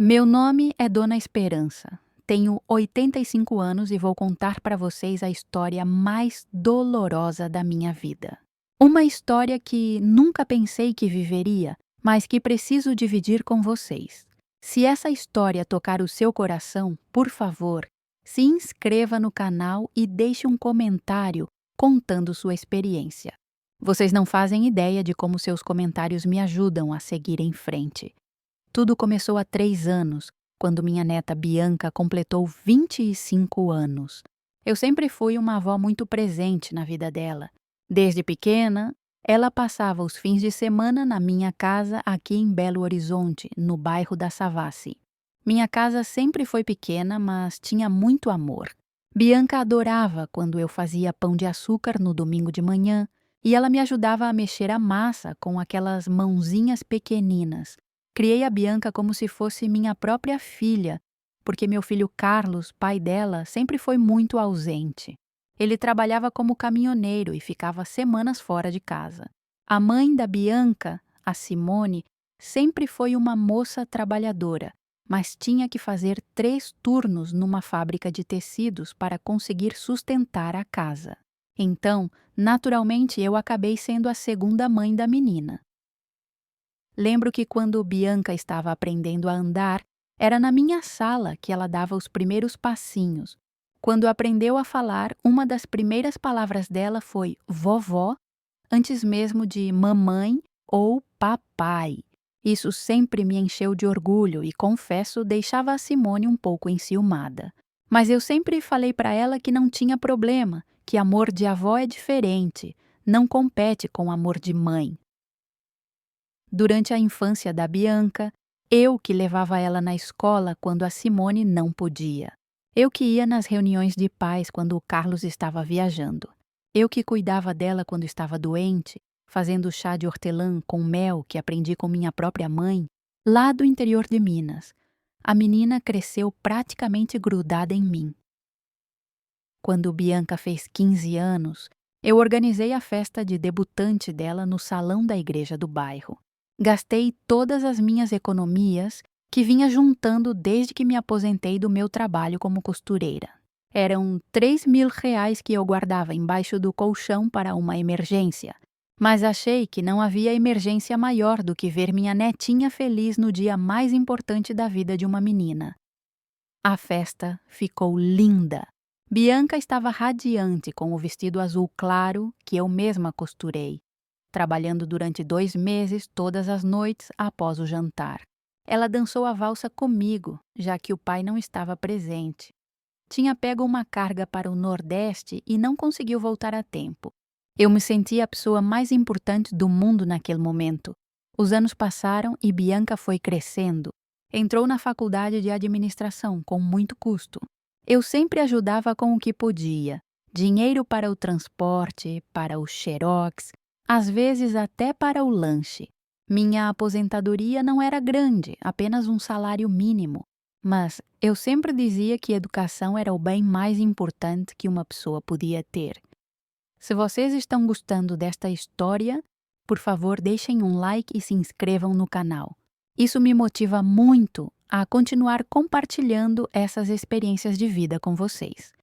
Meu nome é Dona Esperança. Tenho 85 anos e vou contar para vocês a história mais dolorosa da minha vida. Uma história que nunca pensei que viveria, mas que preciso dividir com vocês. Se essa história tocar o seu coração, por favor, se inscreva no canal e deixe um comentário contando sua experiência. Vocês não fazem ideia de como seus comentários me ajudam a seguir em frente. Tudo começou há 3 anos, quando minha neta Bianca completou 25 anos. Eu sempre fui uma avó muito presente na vida dela. Desde pequena, ela passava os fins de semana na minha casa aqui em Belo Horizonte, no bairro da Savassi. Minha casa sempre foi pequena, mas tinha muito amor. Bianca adorava quando eu fazia pão de açúcar no domingo de manhã e ela me ajudava a mexer a massa com aquelas mãozinhas pequeninas. Criei a Bianca como se fosse minha própria filha, porque meu filho Carlos, pai dela, sempre foi muito ausente. Ele trabalhava como caminhoneiro e ficava semanas fora de casa. A mãe da Bianca, a Simone, sempre foi uma moça trabalhadora, mas tinha que fazer 3 turnos numa fábrica de tecidos para conseguir sustentar a casa. Então, naturalmente, eu acabei sendo a segunda mãe da menina. Lembro que quando Bianca estava aprendendo a andar, era na minha sala que ela dava os primeiros passinhos. Quando aprendeu a falar, uma das primeiras palavras dela foi vovó, antes mesmo de mamãe ou papai. Isso sempre me encheu de orgulho e, confesso, deixava a Simone um pouco enciumada. Mas eu sempre falei para ela que não tinha problema, que amor de avó é diferente, não compete com amor de mãe. Durante a infância da Bianca, eu que levava ela na escola quando a Simone não podia. Eu que ia nas reuniões de pais quando o Carlos estava viajando. Eu que cuidava dela quando estava doente, fazendo chá de hortelã com mel que aprendi com minha própria mãe, lá do interior de Minas. A menina cresceu praticamente grudada em mim. Quando Bianca fez 15 anos, eu organizei a festa de debutante dela no salão da igreja do bairro. Gastei todas as minhas economias que vinha juntando desde que me aposentei do meu trabalho como costureira. Eram 3.000 reais que eu guardava embaixo do colchão para uma emergência, mas achei que não havia emergência maior do que ver minha netinha feliz no dia mais importante da vida de uma menina. A festa ficou linda. Bianca estava radiante com o vestido azul claro que eu mesma costurei, trabalhando durante 2 meses todas as noites após o jantar. Ela dançou a valsa comigo, já que o pai não estava presente. Tinha pego uma carga para o Nordeste e não conseguiu voltar a tempo. Eu me sentia a pessoa mais importante do mundo naquele momento. Os anos passaram e Bianca foi crescendo. Entrou na faculdade de administração com muito custo. Eu sempre ajudava com o que podia. Dinheiro para o transporte, para o xerox, às vezes até para o lanche. Minha aposentadoria não era grande, apenas um salário mínimo. Mas eu sempre dizia que educação era o bem mais importante que uma pessoa podia ter. Se vocês estão gostando desta história, por favor deixem um like e se inscrevam no canal. Isso me motiva muito a continuar compartilhando essas experiências de vida com vocês.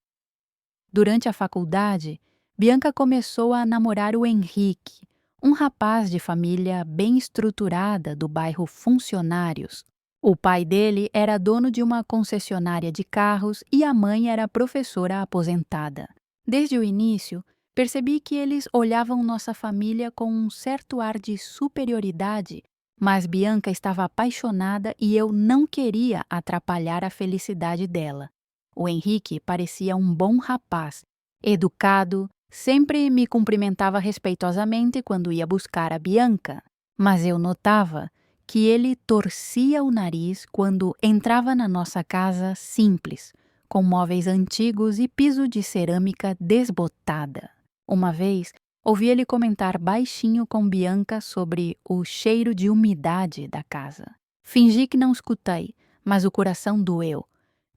Durante a faculdade, Bianca começou a namorar o Henrique, um rapaz de família bem estruturada do bairro Funcionários. O pai dele era dono de uma concessionária de carros e a mãe era professora aposentada. Desde o início, percebi que eles olhavam nossa família com um certo ar de superioridade, mas Bianca estava apaixonada e eu não queria atrapalhar a felicidade dela. O Henrique parecia um bom rapaz, educado, sempre me cumprimentava respeitosamente quando ia buscar a Bianca, mas eu notava que ele torcia o nariz quando entrava na nossa casa simples, com móveis antigos e piso de cerâmica desbotada. Uma vez, ouvi ele comentar baixinho com Bianca sobre o cheiro de umidade da casa. Fingi que não escutei, mas o coração doeu.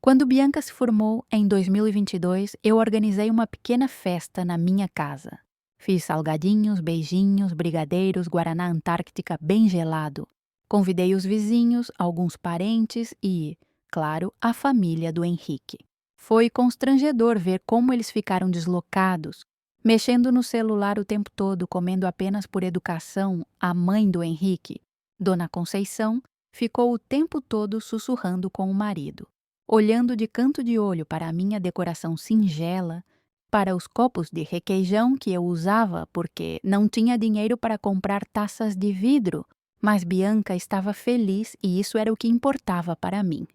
Quando Bianca se formou, em 2022, eu organizei uma pequena festa na minha casa. Fiz salgadinhos, beijinhos, brigadeiros, guaraná Antártica bem gelado. Convidei os vizinhos, alguns parentes e, claro, a família do Henrique. Foi constrangedor ver como eles ficaram deslocados, mexendo no celular o tempo todo, comendo apenas por educação. A mãe do Henrique, Dona Conceição, ficou o tempo todo sussurrando com o marido, olhando de canto de olho para a minha decoração singela, para os copos de requeijão que eu usava porque não tinha dinheiro para comprar taças de vidro, mas Bianca estava feliz e isso era o que importava para mim.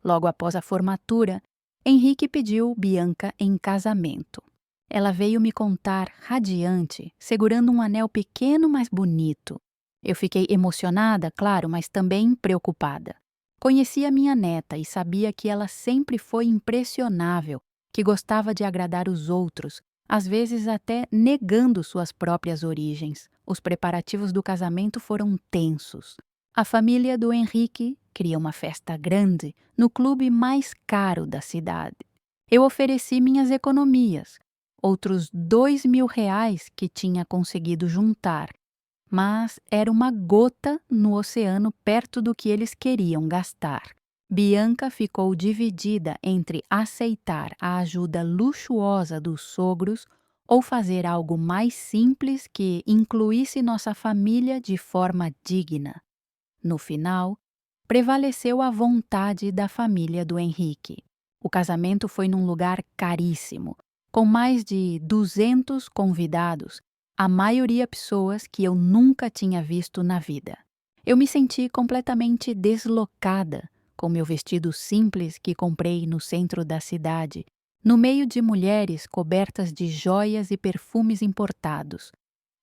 Logo após a formatura, Henrique pediu Bianca em casamento. Ela veio me contar radiante, segurando um anel pequeno mas bonito. Eu fiquei emocionada, claro, mas também preocupada. Conhecia minha neta e sabia que ela sempre foi impressionável, que gostava de agradar os outros, às vezes até negando suas próprias origens. Os preparativos do casamento foram tensos. A família do Henrique queria uma festa grande no clube mais caro da cidade. Eu ofereci minhas economias, outros R$ 2.000 que tinha conseguido juntar, mas era uma gota no oceano perto do que eles queriam gastar. Bianca ficou dividida entre aceitar a ajuda luxuosa dos sogros ou fazer algo mais simples que incluísse nossa família de forma digna. No final, prevaleceu a vontade da família do Henrique. O casamento foi num lugar caríssimo, com mais de 200 convidados, a maioria pessoas que eu nunca tinha visto na vida. Eu me senti completamente deslocada, com meu vestido simples que comprei no centro da cidade, no meio de mulheres cobertas de joias e perfumes importados.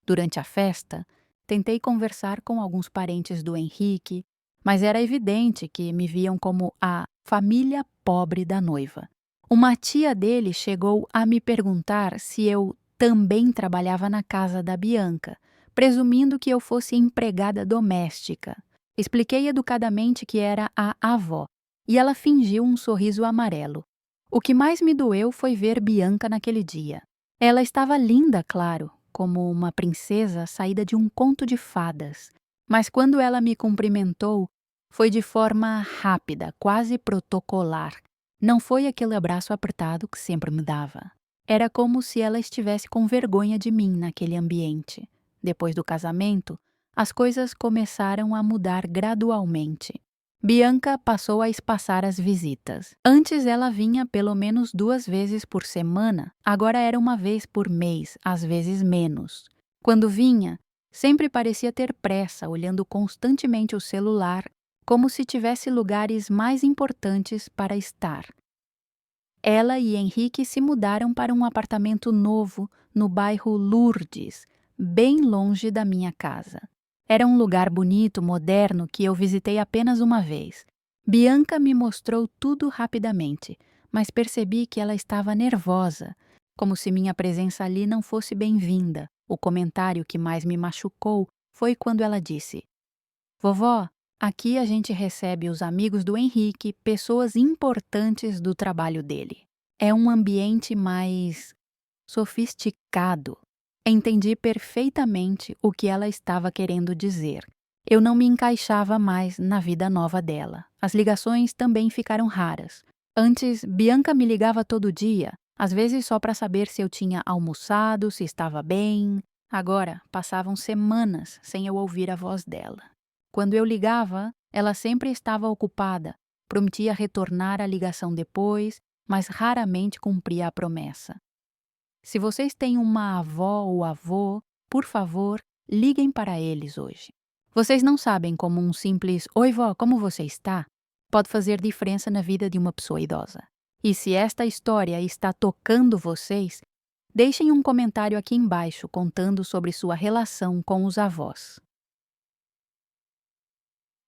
Durante a festa, tentei conversar com alguns parentes do Henrique, mas era evidente que me viam como a família pobre da noiva. Uma tia dele chegou a me perguntar se eu também trabalhava na casa da Bianca, presumindo que eu fosse empregada doméstica. Expliquei educadamente que era a avó, e ela fingiu um sorriso amarelo. O que mais me doeu foi ver Bianca naquele dia. Ela estava linda, claro, como uma princesa saída de um conto de fadas. Mas quando ela me cumprimentou, foi de forma rápida, quase protocolar. Não foi aquele abraço apertado que sempre me dava. Era como se ela estivesse com vergonha de mim naquele ambiente. Depois do casamento, as coisas começaram a mudar gradualmente. Bianca passou a espaçar as visitas. Antes ela vinha pelo menos 2 vezes por semana, agora era uma vez por mês, às vezes menos. Quando vinha, sempre parecia ter pressa, olhando constantemente o celular, como se tivesse lugares mais importantes para estar. Ela e Henrique se mudaram para um apartamento novo no bairro Lourdes, bem longe da minha casa. Era um lugar bonito, moderno, que eu visitei apenas uma vez. Bianca me mostrou tudo rapidamente, mas percebi que ela estava nervosa, como se minha presença ali não fosse bem-vinda. O comentário que mais me machucou foi quando ela disse: "Vovó, aqui a gente recebe os amigos do Henrique, pessoas importantes do trabalho dele. É um ambiente mais sofisticado." Entendi perfeitamente o que ela estava querendo dizer. Eu não me encaixava mais na vida nova dela. As ligações também ficaram raras. Antes, Bianca me ligava todo dia, às vezes só para saber se eu tinha almoçado, se estava bem. Agora, passavam semanas sem eu ouvir a voz dela. Quando eu ligava, ela sempre estava ocupada, prometia retornar a ligação depois, mas raramente cumpria a promessa. Se vocês têm uma avó ou avô, por favor, liguem para eles hoje. Vocês não sabem como um simples "Oi, vó, como você está?" pode fazer diferença na vida de uma pessoa idosa. E se esta história está tocando vocês, deixem um comentário aqui embaixo contando sobre sua relação com os avós.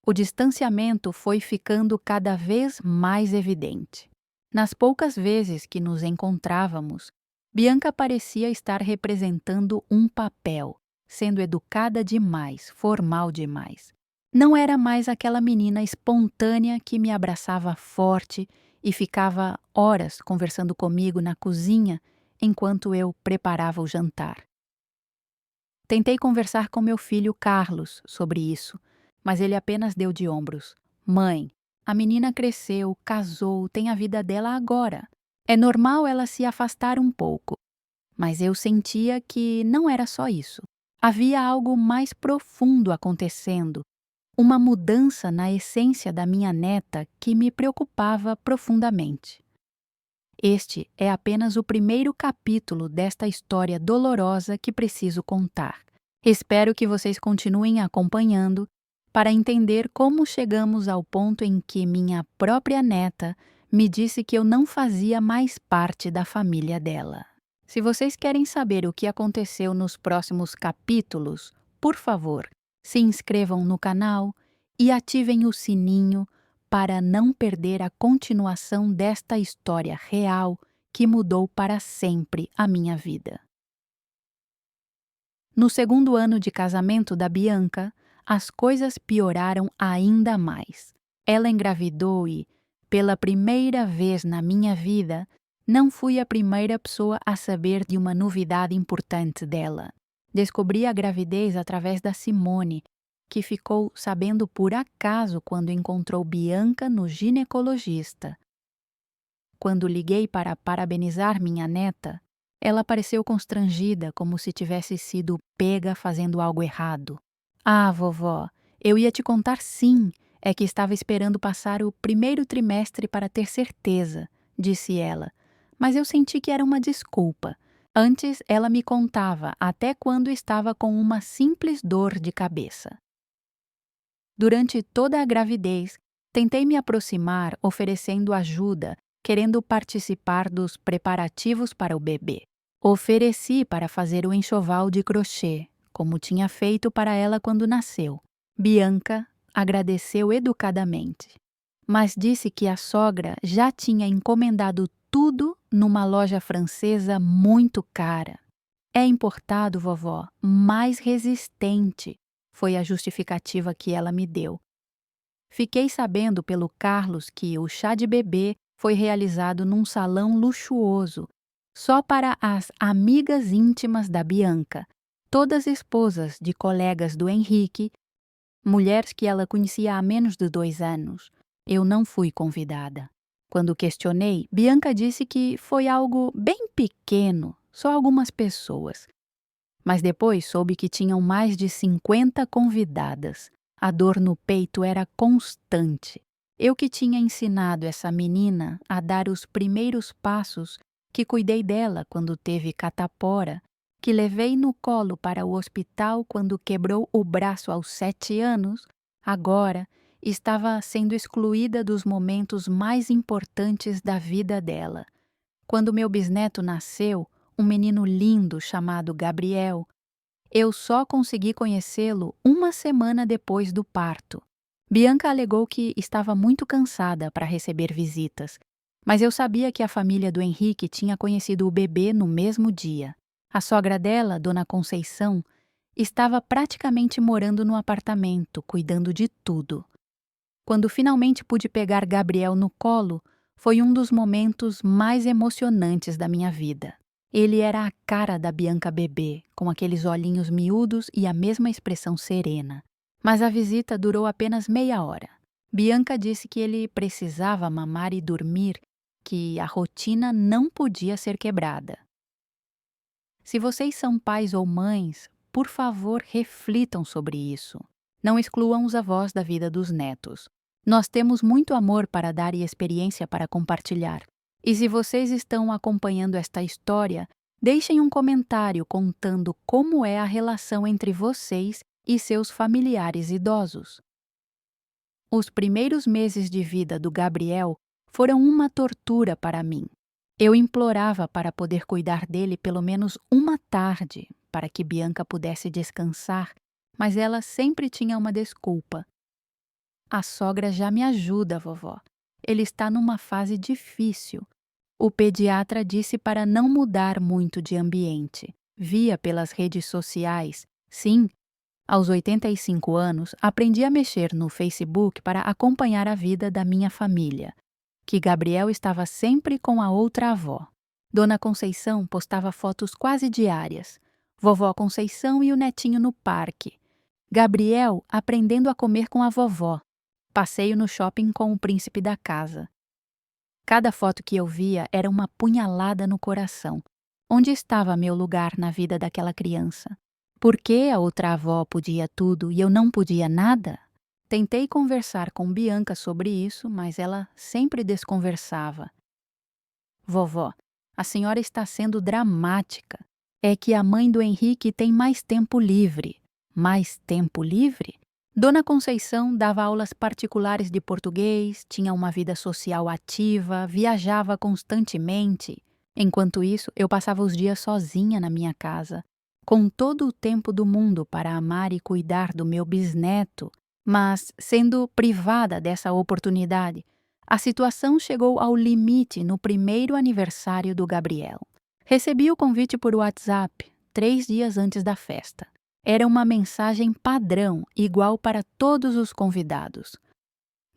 O distanciamento foi ficando cada vez mais evidente. Nas poucas vezes que nos encontrávamos, Bianca parecia estar representando um papel, sendo educada demais, formal demais. Não era mais aquela menina espontânea que me abraçava forte e ficava horas conversando comigo na cozinha enquanto eu preparava o jantar. Tentei conversar com meu filho Carlos sobre isso, Mas ele apenas deu de ombros. Mãe, a menina cresceu, casou, tem a vida dela agora. É normal ela se afastar um pouco. Mas eu sentia que não era só isso. Havia algo mais profundo acontecendo, uma mudança na essência da minha neta que me preocupava profundamente. Este é apenas o primeiro capítulo desta história dolorosa que preciso contar. Espero que vocês continuem acompanhando para entender como chegamos ao ponto em que minha própria neta me disse que eu não fazia mais parte da família dela. Se vocês querem saber o que aconteceu nos próximos capítulos, por favor, se inscrevam no canal e ativem o sininho para não perder a continuação desta história real que mudou para sempre a minha vida. No segundo ano de casamento da Bianca, as coisas pioraram ainda mais. Ela engravidou e, pela primeira vez na minha vida, não fui a primeira pessoa a saber de uma novidade importante dela. Descobri a gravidez através da Simone, que ficou sabendo por acaso quando encontrou Bianca no ginecologista. Quando liguei para parabenizar minha neta, ela pareceu constrangida, como se tivesse sido pega fazendo algo errado. Ah, vovó, eu ia te contar sim, é que estava esperando passar o primeiro trimestre para ter certeza, disse ela, mas eu senti que era uma desculpa. Antes, ela me contava até quando estava com uma simples dor de cabeça. Durante toda a gravidez, tentei me aproximar oferecendo ajuda, querendo participar dos preparativos para o bebê. Ofereci para fazer o enxoval de crochê, como tinha feito para ela quando nasceu. Bianca agradeceu educadamente, mas disse que a sogra já tinha encomendado tudo numa loja francesa muito cara. É importado, vovó, mais resistente, foi a justificativa que ela me deu. Fiquei sabendo pelo Carlos que o chá de bebê foi realizado num salão luxuoso, só para as amigas íntimas da Bianca, todas esposas de colegas do Henrique, mulheres que ela conhecia há menos de 2 anos. Eu não fui convidada. Quando questionei, Bianca disse que foi algo bem pequeno, só algumas pessoas. Mas depois soube que tinham mais de 50 convidadas. A dor no peito era constante. Eu que tinha ensinado essa menina a dar os primeiros passos, que cuidei dela quando teve catapora, que levei no colo para o hospital quando quebrou o braço aos 7 anos, agora estava sendo excluída dos momentos mais importantes da vida dela. Quando meu bisneto nasceu, um menino lindo chamado Gabriel, eu só consegui conhecê-lo uma semana depois do parto. Bianca alegou que estava muito cansada para receber visitas, mas eu sabia que a família do Henrique tinha conhecido o bebê no mesmo dia. A sogra dela, Dona Conceição, estava praticamente morando no apartamento, cuidando de tudo. Quando finalmente pude pegar Gabriel no colo, foi um dos momentos mais emocionantes da minha vida. Ele era a cara da Bianca bebê, com aqueles olhinhos miúdos e a mesma expressão serena. Mas a visita durou apenas meia hora. Bianca disse que ele precisava mamar e dormir, que a rotina não podia ser quebrada. Se vocês são pais ou mães, por favor, reflitam sobre isso. Não excluam os avós da vida dos netos. Nós temos muito amor para dar e experiência para compartilhar. E se vocês estão acompanhando esta história, deixem um comentário contando como é a relação entre vocês e seus familiares idosos. Os primeiros meses de vida do Gabriel foram uma tortura para mim. Eu implorava para poder cuidar dele pelo menos uma tarde, para que Bianca pudesse descansar, mas ela sempre tinha uma desculpa. A sogra já me ajuda, vovó. Ele está numa fase difícil. O pediatra disse para não mudar muito de ambiente. Via pelas redes sociais. Sim, aos 85 anos, aprendi a mexer no Facebook para acompanhar a vida da minha família, que Gabriel estava sempre com a outra avó. Dona Conceição postava fotos quase diárias. Vovó Conceição e o netinho no parque. Gabriel aprendendo a comer com a vovó. Passeio no shopping com o príncipe da casa. Cada foto que eu via era uma punhalada no coração. Onde estava meu lugar na vida daquela criança? Por que a outra avó podia tudo e eu não podia nada? Tentei conversar com Bianca sobre isso, mas ela sempre desconversava. Vovó, a senhora está sendo dramática. É que a mãe do Henrique tem mais tempo livre. Mais tempo livre? Dona Conceição dava aulas particulares de português, tinha uma vida social ativa, viajava constantemente. Enquanto isso, eu passava os dias sozinha na minha casa, com todo o tempo do mundo para amar e cuidar do meu bisneto, mas sendo privada dessa oportunidade. A situação chegou ao limite no primeiro aniversário do Gabriel. Recebi o convite por WhatsApp 3 dias antes da festa. Era uma mensagem padrão, igual para todos os convidados.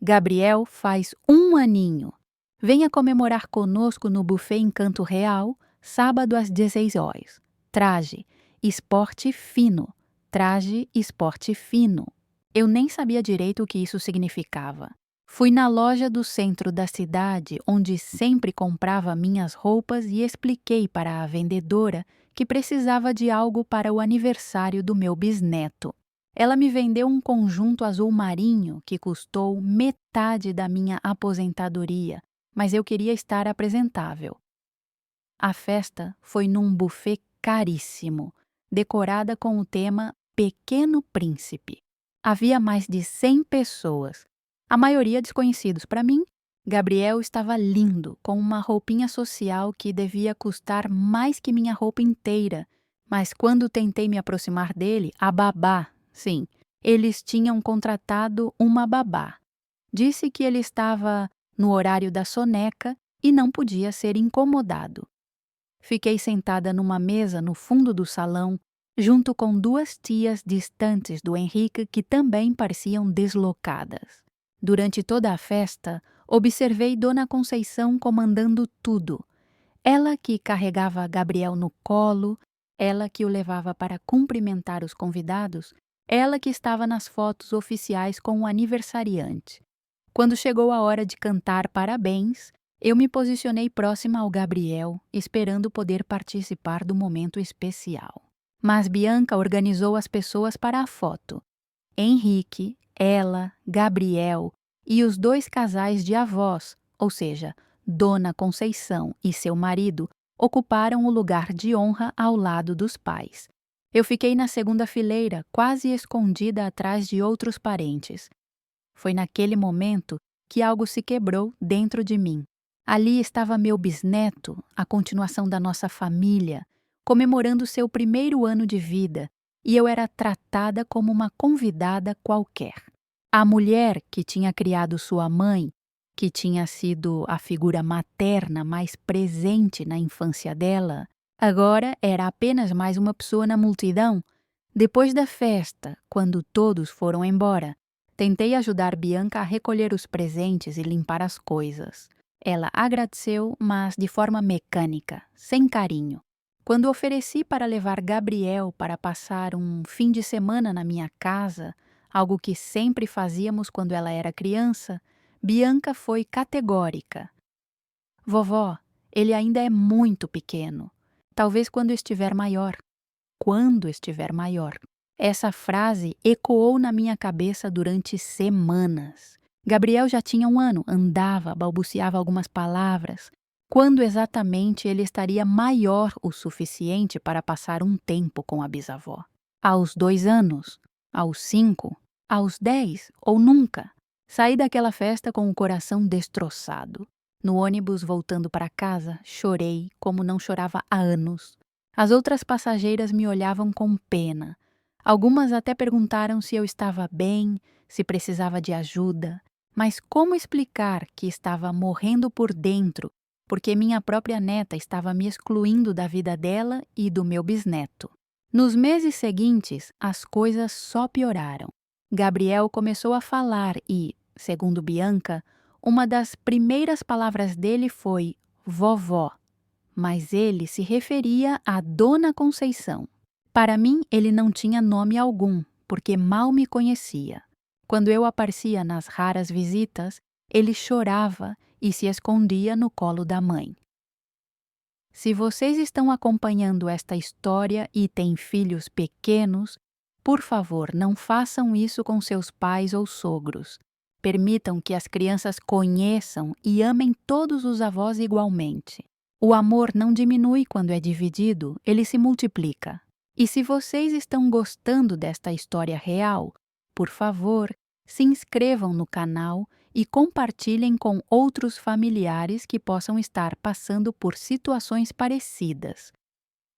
Gabriel faz 1 aninho. Venha comemorar conosco no buffet Encanto Real, sábado às 16 horas. Traje, esporte fino. Traje, esporte fino. Eu nem sabia direito o que isso significava. Fui na loja do centro da cidade, onde sempre comprava minhas roupas, e expliquei para a vendedora que precisava de algo para o aniversário do meu bisneto. Ela me vendeu um conjunto azul marinho que custou metade da minha aposentadoria, mas eu queria estar apresentável. A festa foi num buffet caríssimo, decorada com o tema Pequeno Príncipe. Havia mais de 100 pessoas, a maioria desconhecidos para mim. Gabriel estava lindo, com uma roupinha social que devia custar mais que minha roupa inteira. Mas quando tentei me aproximar dele, a babá, sim, eles tinham contratado uma babá. Disse que ele estava no horário da soneca e não podia ser incomodado. Fiquei sentada numa mesa no fundo do salão, junto com 2 tias distantes do Henrique que também pareciam deslocadas. Durante toda a festa, observei Dona Conceição comandando tudo. Ela que carregava Gabriel no colo, ela que o levava para cumprimentar os convidados, ela que estava nas fotos oficiais com o aniversariante. Quando chegou a hora de cantar parabéns, eu me posicionei próxima ao Gabriel, esperando poder participar do momento especial. Mas Bianca organizou as pessoas para a foto. Henrique, ela, Gabriel e os 2 casais de avós, ou seja, Dona Conceição e seu marido, ocuparam o lugar de honra ao lado dos pais. Eu fiquei na segunda fileira, quase escondida atrás de outros parentes. Foi naquele momento que algo se quebrou dentro de mim. Ali estava meu bisneto, a continuação da nossa família, comemorando seu primeiro ano de vida, e eu era tratada como uma convidada qualquer. A mulher que tinha criado sua mãe, que tinha sido a figura materna mais presente na infância dela, agora era apenas mais uma pessoa na multidão. Depois da festa, quando todos foram embora, tentei ajudar Bianca a recolher os presentes e limpar as coisas. Ela agradeceu, mas de forma mecânica, sem carinho. Quando ofereci para levar Gabriel para passar um fim de semana na minha casa, algo que sempre fazíamos quando ela era criança, Bianca foi categórica. Vovó, ele ainda é muito pequeno. Talvez quando estiver maior. Quando estiver maior. Essa frase ecoou na minha cabeça durante semanas. Gabriel já tinha 1 ano, andava, balbuciava algumas palavras. Quando exatamente ele estaria maior o suficiente para passar um tempo com a bisavó? Aos 2 anos? Aos 5? Aos 10? Ou nunca? Saí daquela festa com o coração destroçado. No ônibus voltando para casa, chorei como não chorava há anos. As outras passageiras me olhavam com pena. Algumas até perguntaram se eu estava bem, se precisava de ajuda. Mas como explicar que estava morrendo por dentro, porque minha própria neta estava me excluindo da vida dela e do meu bisneto? Nos meses seguintes, as coisas só pioraram. Gabriel começou a falar e, segundo Bianca, uma das primeiras palavras dele foi vovó, mas ele se referia a Dona Conceição. Para mim, ele não tinha nome algum, porque mal me conhecia. Quando eu aparecia nas raras visitas, ele chorava e se escondia no colo da mãe. Se vocês estão acompanhando esta história e têm filhos pequenos, por favor, não façam isso com seus pais ou sogros. Permitam que as crianças conheçam e amem todos os avós igualmente. O amor não diminui quando é dividido, ele se multiplica. E se vocês estão gostando desta história real, por favor, se inscrevam no canal e compartilhem com outros familiares que possam estar passando por situações parecidas.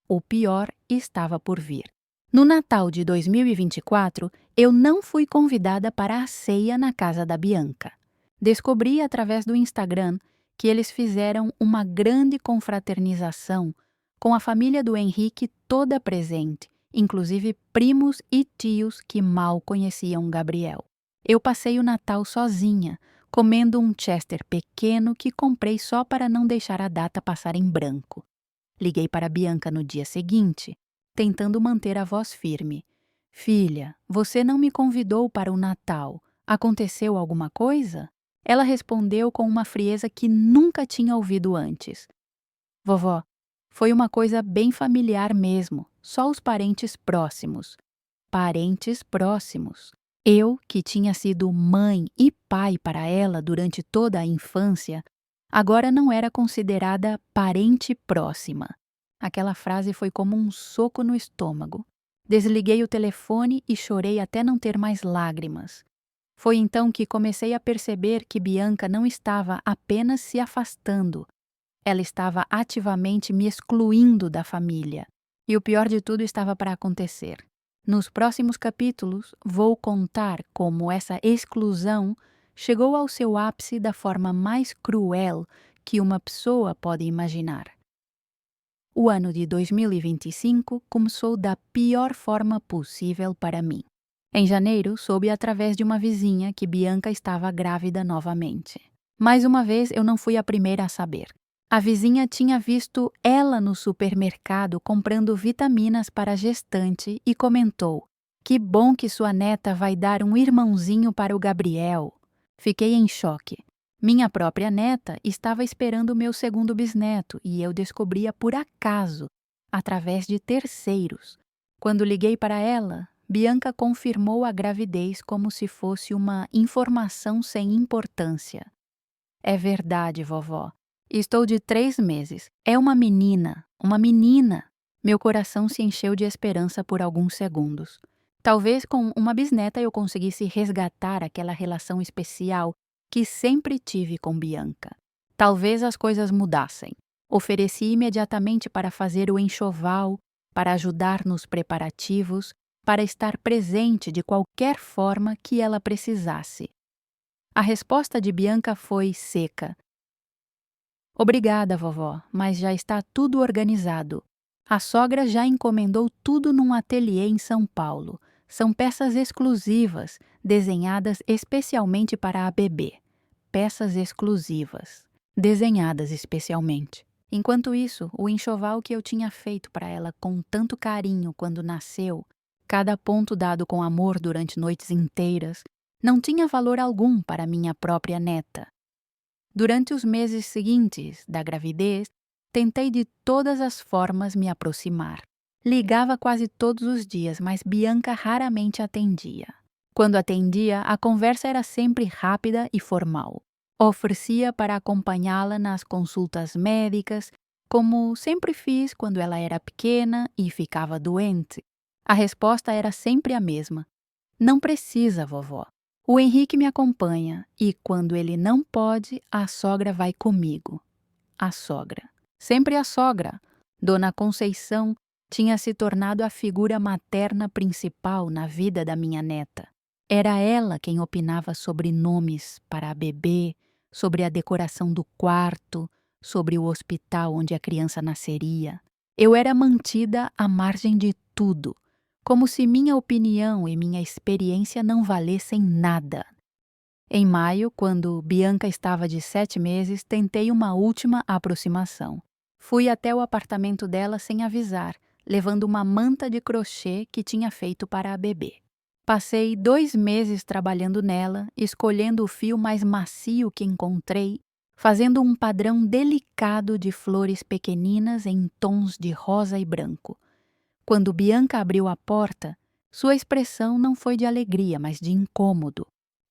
O pior estava por vir. No Natal de 2024, eu não fui convidada para a ceia na casa da Bianca. Descobri através do Instagram que eles fizeram uma grande confraternização com a família do Henrique toda presente, inclusive primos e tios que mal conheciam Gabriel. Eu passei o Natal sozinha, comendo um Chester pequeno que comprei só para não deixar a data passar em branco. Liguei para Bianca no dia seguinte, tentando manter a voz firme. Filha, você não me convidou para o Natal. Aconteceu alguma coisa? Ela respondeu com uma frieza que nunca tinha ouvido antes. Vovó, foi uma coisa bem familiar mesmo, só os parentes próximos. Parentes próximos. Eu, que tinha sido mãe e pai para ela durante toda a infância, agora não era considerada parente próxima. Aquela frase foi como um soco no estômago. Desliguei o telefone e chorei até não ter mais lágrimas. Foi então que comecei a perceber que Bianca não estava apenas se afastando, ela estava ativamente me excluindo da família. E o pior de tudo estava para acontecer. Nos próximos capítulos, vou contar como essa exclusão chegou ao seu ápice da forma mais cruel que uma pessoa pode imaginar. O ano de 2025 começou da pior forma possível para mim. Em janeiro, soube através de uma vizinha que Bianca estava grávida novamente. Mais uma vez, eu não fui a primeira a saber. A vizinha tinha visto ela no supermercado comprando vitaminas para a gestante e comentou: "Que bom que sua neta vai dar um irmãozinho para o Gabriel." Fiquei em choque. Minha própria neta estava esperando o meu segundo bisneto e eu descobria por acaso, através de terceiros. Quando liguei para ela, Bianca confirmou a gravidez como se fosse uma informação sem importância. É verdade, vovó. Estou de 3 meses. É uma menina, uma menina. Meu coração se encheu de esperança por alguns segundos. Talvez com uma bisneta eu conseguisse resgatar aquela relação especial que sempre tive com Bianca. Talvez as coisas mudassem. Ofereci imediatamente para fazer o enxoval, para ajudar nos preparativos, para estar presente de qualquer forma que ela precisasse. A resposta de Bianca foi seca. Obrigada, vovó, mas já está tudo organizado. A sogra já encomendou tudo num ateliê em São Paulo. São peças exclusivas, desenhadas especialmente para a bebê. Peças exclusivas, desenhadas especialmente. Enquanto isso, o enxoval que eu tinha feito para ela com tanto carinho quando nasceu, cada ponto dado com amor durante noites inteiras, não tinha valor algum para minha própria neta. Durante os meses seguintes da gravidez, tentei de todas as formas me aproximar. Ligava quase todos os dias, mas Bianca raramente atendia. Quando atendia, a conversa era sempre rápida e formal. Oferecia para acompanhá-la nas consultas médicas, como sempre fiz quando ela era pequena e ficava doente. A resposta era sempre a mesma: "Não precisa, vovó. O Henrique me acompanha e, quando ele não pode, a sogra vai comigo." A sogra. Sempre a sogra. Dona Conceição tinha se tornado a figura materna principal na vida da minha neta. Era ela quem opinava sobre nomes para a bebê, sobre a decoração do quarto, sobre o hospital onde a criança nasceria. Eu era mantida à margem de tudo, como se minha opinião e minha experiência não valessem nada. Em maio, quando Bianca estava de 7 meses, tentei uma última aproximação. Fui até o apartamento dela sem avisar, levando uma manta de crochê que tinha feito para a bebê. Passei 2 meses trabalhando nela, escolhendo o fio mais macio que encontrei, fazendo um padrão delicado de flores pequeninas em tons de rosa e branco. Quando Bianca abriu a porta, sua expressão não foi de alegria, mas de incômodo.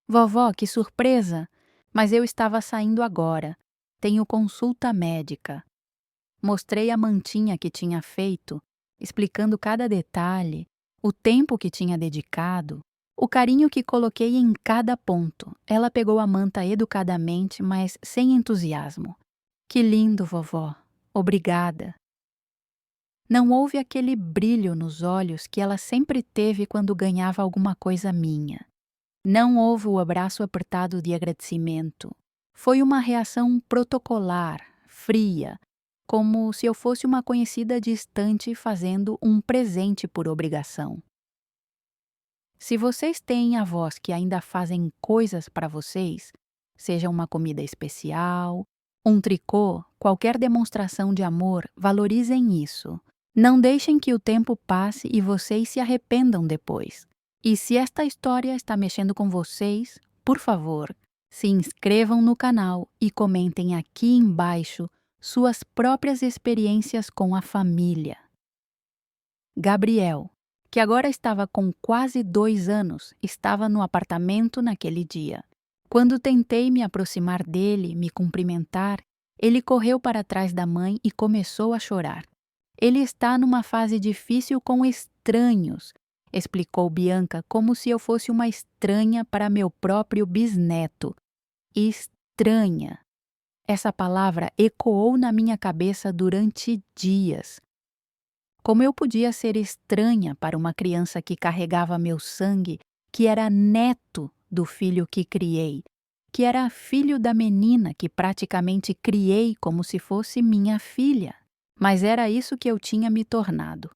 Vovó, que surpresa! Mas eu estava saindo agora. Tenho consulta médica. Mostrei a mantinha que tinha feito, explicando cada detalhe, o tempo que tinha dedicado, o carinho que coloquei em cada ponto. Ela pegou a manta educadamente, mas sem entusiasmo. Que lindo, vovó. Obrigada. Não houve aquele brilho nos olhos que ela sempre teve quando ganhava alguma coisa minha. Não houve o abraço apertado de agradecimento. Foi uma reação protocolar, fria, como se eu fosse uma conhecida distante fazendo um presente por obrigação. Se vocês têm avós que ainda fazem coisas para vocês, seja uma comida especial, um tricô, qualquer demonstração de amor, valorizem isso. Não deixem que o tempo passe e vocês se arrependam depois. E se esta história está mexendo com vocês, por favor, se inscrevam no canal e comentem aqui embaixo suas próprias experiências com a família. Gabriel, que agora estava com quase 2 anos, estava no apartamento naquele dia. Quando tentei me aproximar dele, me cumprimentar, ele correu para trás da mãe e começou a chorar. Ele está numa fase difícil com estranhos, explicou Bianca como se eu fosse uma estranha para meu próprio bisneto. Estranha. Essa palavra ecoou na minha cabeça durante dias. Como eu podia ser estranha para uma criança que carregava meu sangue, que era neto do filho que criei, que era filho da menina que praticamente criei como se fosse minha filha? Mas era isso que eu tinha me tornado.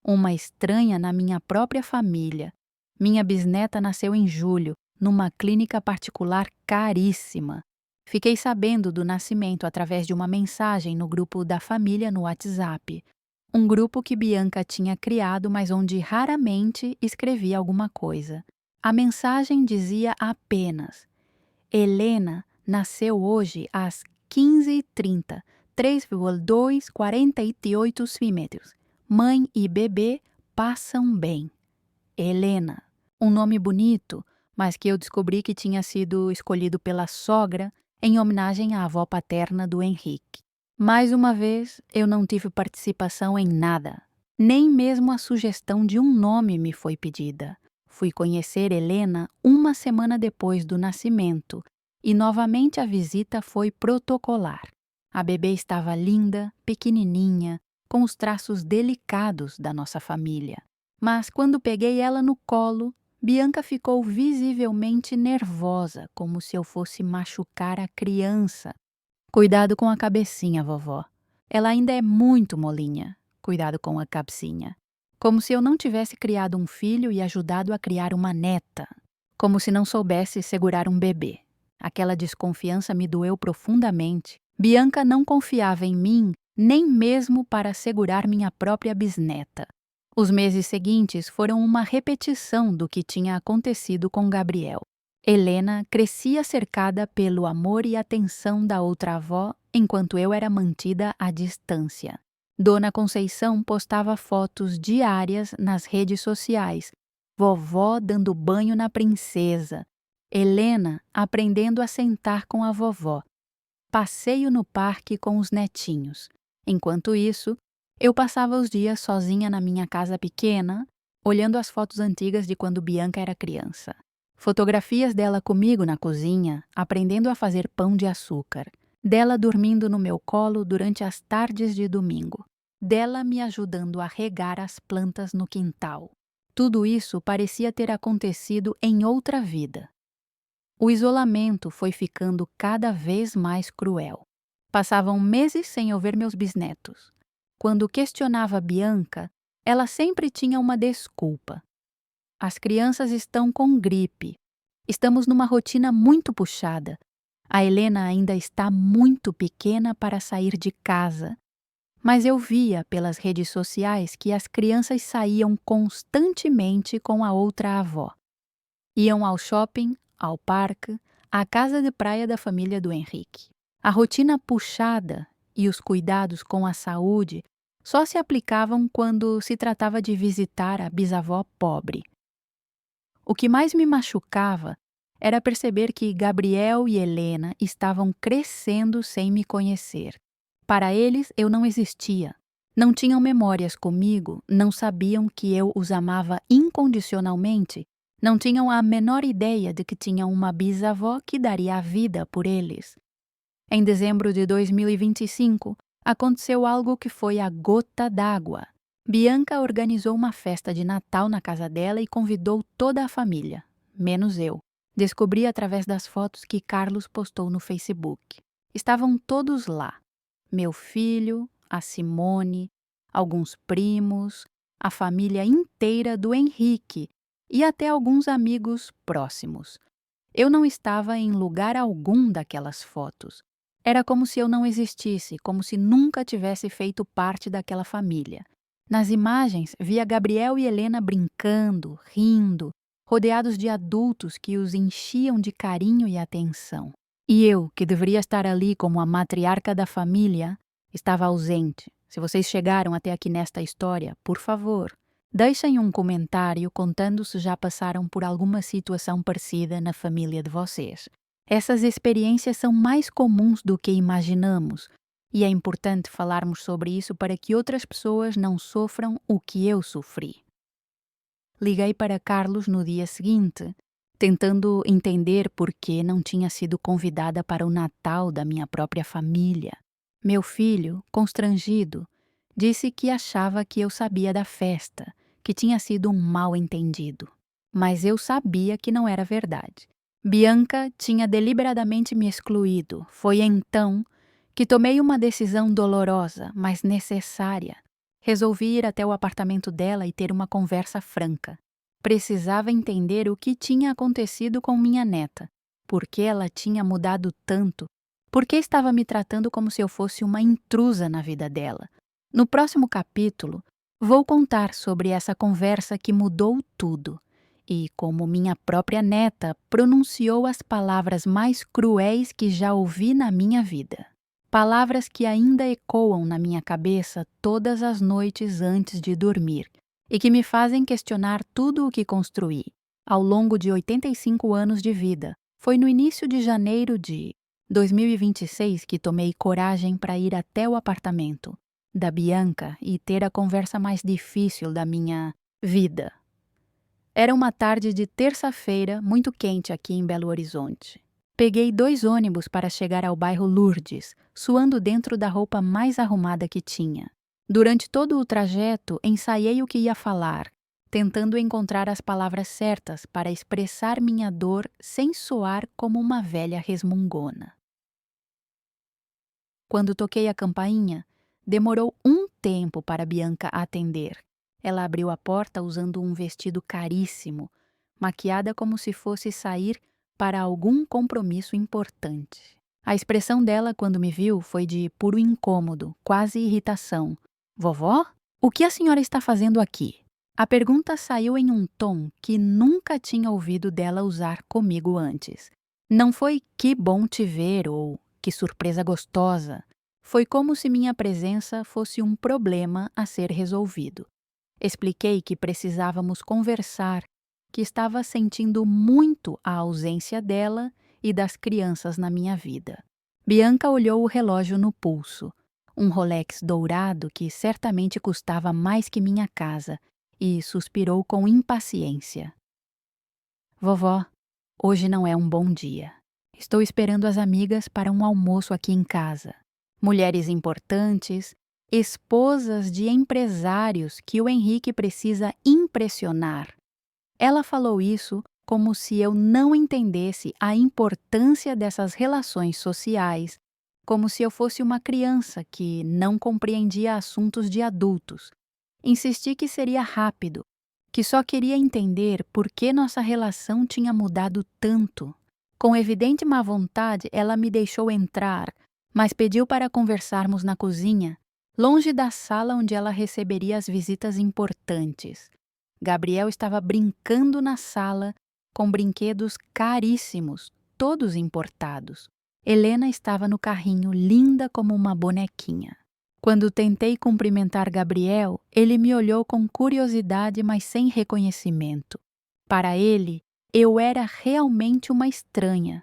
Uma estranha na minha própria família. Minha bisneta nasceu em julho, numa clínica particular caríssima. Fiquei sabendo do nascimento através de uma mensagem no grupo da família no WhatsApp. Um grupo que Bianca tinha criado, mas onde raramente escrevia alguma coisa. A mensagem dizia apenas: Helena nasceu hoje às 15h30, 3,248 centímetros. Mãe e bebê passam bem. Helena. Um nome bonito, mas que eu descobri que tinha sido escolhido pela sogra em homenagem à avó paterna do Henrique. Mais uma vez, eu não tive participação em nada. Nem mesmo a sugestão de um nome me foi pedida. Fui conhecer Helena uma semana depois do nascimento e novamente a visita foi protocolar. A bebê estava linda, pequenininha, com os traços delicados da nossa família. Mas quando peguei ela no colo, Bianca ficou visivelmente nervosa, como se eu fosse machucar a criança. Cuidado com a cabecinha, vovó. Ela ainda é muito molinha. Cuidado com a cabecinha. Como se eu não tivesse criado um filho e ajudado a criar uma neta. Como se não soubesse segurar um bebê. Aquela desconfiança me doeu profundamente. Bianca não confiava em mim, nem mesmo para segurar minha própria bisneta. Os meses seguintes foram uma repetição do que tinha acontecido com Gabriel. Helena crescia cercada pelo amor e atenção da outra avó, enquanto eu era mantida à distância. Dona Conceição postava fotos diárias nas redes sociais. Vovó dando banho na princesa. Helena aprendendo a sentar com a vovó. Passeio no parque com os netinhos. Enquanto isso, eu passava os dias sozinha na minha casa pequena, olhando as fotos antigas de quando Bianca era criança. Fotografias dela comigo na cozinha, aprendendo a fazer pão de açúcar. Dela dormindo no meu colo durante as tardes de domingo. Dela me ajudando a regar as plantas no quintal. Tudo isso parecia ter acontecido em outra vida. O isolamento foi ficando cada vez mais cruel. Passavam meses sem eu ver meus bisnetos. Quando questionava Bianca, ela sempre tinha uma desculpa. As crianças estão com gripe. Estamos numa rotina muito puxada. A Helena ainda está muito pequena para sair de casa. Mas eu via pelas redes sociais que as crianças saíam constantemente com a outra avó. Iam ao shopping, ao parque, à casa de praia da família do Henrique. A rotina puxada e os cuidados com a saúde só se aplicavam quando se tratava de visitar a bisavó pobre. O que mais me machucava era perceber que Gabriel e Helena estavam crescendo sem me conhecer. Para eles, eu não existia. Não tinham memórias comigo, não sabiam que eu os amava incondicionalmente, não tinham a menor ideia de que tinham uma bisavó que daria a vida por eles. Em dezembro de 2025, aconteceu algo que foi a gota d'água. Bianca organizou uma festa de Natal na casa dela e convidou toda a família, menos eu. Descobri através das fotos que Carlos postou no Facebook. Estavam todos lá. Meu filho, a Simone, alguns primos, a família inteira do Henrique e até alguns amigos próximos. Eu não estava em lugar algum daquelas fotos. Era como se eu não existisse, como se nunca tivesse feito parte daquela família. Nas imagens, via Gabriel e Helena brincando, rindo, rodeados de adultos que os enchiam de carinho e atenção. E eu, que deveria estar ali como a matriarca da família, estava ausente. Se vocês chegaram até aqui nesta história, por favor, deixem um comentário contando se já passaram por alguma situação parecida na família de vocês. Essas experiências são mais comuns do que imaginamos, e é importante falarmos sobre isso para que outras pessoas não sofram o que eu sofri. Liguei para Carlos no dia seguinte, tentando entender por que não tinha sido convidada para o Natal da minha própria família. Meu filho, constrangido, disse que achava que eu sabia da festa, que tinha sido um mal-entendido. Mas eu sabia que não era verdade. Bianca tinha deliberadamente me excluído. Foi então que tomei uma decisão dolorosa, mas necessária. Resolvi ir até o apartamento dela e ter uma conversa franca. Precisava entender o que tinha acontecido com minha neta, por que ela tinha mudado tanto, por que estava me tratando como se eu fosse uma intrusa na vida dela. No próximo capítulo, vou contar sobre essa conversa que mudou tudo e como minha própria neta pronunciou as palavras mais cruéis que já ouvi na minha vida. Palavras que ainda ecoam na minha cabeça todas as noites antes de dormir e que me fazem questionar tudo o que construí. Ao longo de 85 anos de vida, foi no início de janeiro de 2026 que tomei coragem para ir até o apartamento da Bianca e ter a conversa mais difícil da minha vida. Era uma tarde de terça-feira, muito quente aqui em Belo Horizonte. Peguei 2 ônibus para chegar ao bairro Lourdes, suando dentro da roupa mais arrumada que tinha. Durante todo o trajeto, ensaiei o que ia falar, tentando encontrar as palavras certas para expressar minha dor sem soar como uma velha resmungona. Quando toquei a campainha, demorou um tempo para Bianca atender. Ela abriu a porta usando um vestido caríssimo, maquiada como se fosse sair para algum compromisso importante. A expressão dela quando me viu foi de puro incômodo, quase irritação. Vovó? O que a senhora está fazendo aqui? A pergunta saiu em um tom que nunca tinha ouvido dela usar comigo antes. Não foi que bom te ver ou que surpresa gostosa. Foi como se minha presença fosse um problema a ser resolvido. Expliquei que precisávamos conversar, que estava sentindo muito a ausência dela e das crianças na minha vida. Bianca olhou o relógio no pulso, um Rolex dourado que certamente custava mais que minha casa, e suspirou com impaciência. Vovó, hoje não é um bom dia. Estou esperando as amigas para um almoço aqui em casa. Mulheres importantes, esposas de empresários que o Henrique precisa impressionar. Ela falou isso como se eu não entendesse a importância dessas relações sociais, como se eu fosse uma criança que não compreendia assuntos de adultos. Insisti que seria rápido, que só queria entender por que nossa relação tinha mudado tanto. Com evidente má vontade, ela me deixou entrar, mas pediu para conversarmos na cozinha, longe da sala onde ela receberia as visitas importantes. Gabriel estava brincando na sala com brinquedos caríssimos, todos importados. Helena estava no carrinho, linda como uma bonequinha. Quando tentei cumprimentar Gabriel, ele me olhou com curiosidade, mas sem reconhecimento. Para ele, eu era realmente uma estranha.